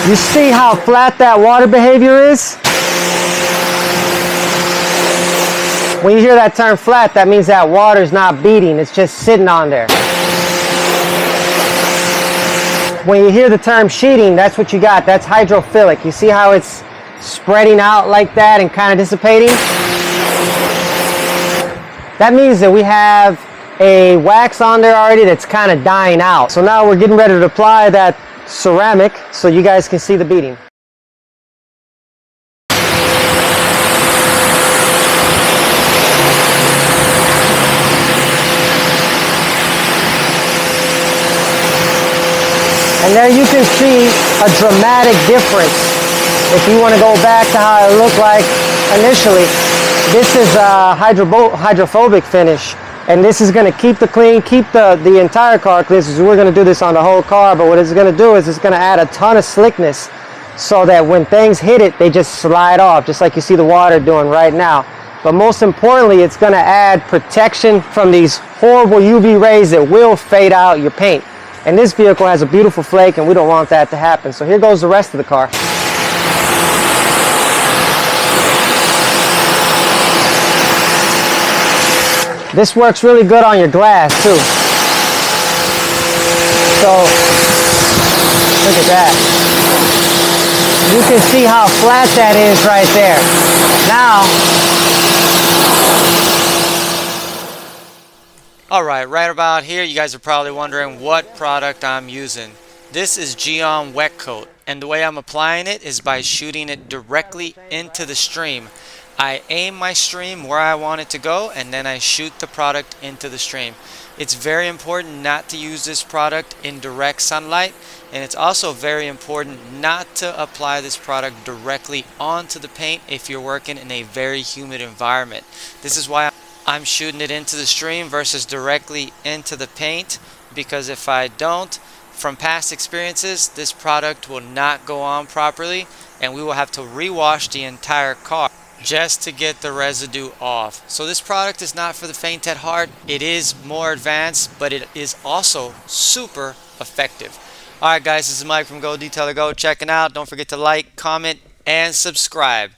You see how flat that water behavior is? When you hear that term flat, that means that water's not beating, it's just sitting on there. When you hear the term sheeting, that's what you got. That's hydrophilic. You see how it's spreading out like that and kind of dissipating? That means that we have a wax on there already that's kind of dying out. So now we're getting ready to apply that ceramic so you guys can see the beading. And there you can see a dramatic difference. If you want to go back to how it looked like initially, this is a hydrophobic finish. And this is going to keep the clean, keep the entire car clean. So we're going to do this on the whole car, but what it's going to do is it's going to add a ton of slickness so that when things hit it, they just slide off, just like you see the water doing right now. But most importantly, it's going to add protection from these horrible UV rays that will fade out your paint. And this vehicle has a beautiful flake, and we don't want that to happen. So here goes the rest of the car. This works really good on your glass too. So, look at that. You can see how flat that is right there. Now, Alright, right about here you guys are probably wondering what product I'm using. This is Gyeon Wetcoat, and the way I'm applying it is by shooting it directly into the stream. I aim my stream where I want it to go, and then I shoot the product into the stream. It's very important not to use this product in direct sunlight, and it's also very important not to apply this product directly onto the paint if you're working in a very humid environment. This is why I'm shooting it into the stream versus directly into the paint, because if I don't, from past experiences, this product will not go on properly, and we will have to rewash the entire car just to get the residue off. So this product is not for the faint at heart. It is more advanced, but it is also super effective. Alright guys, this is Mike from Go Detailer Go checking out. Don't forget to like, comment, and subscribe.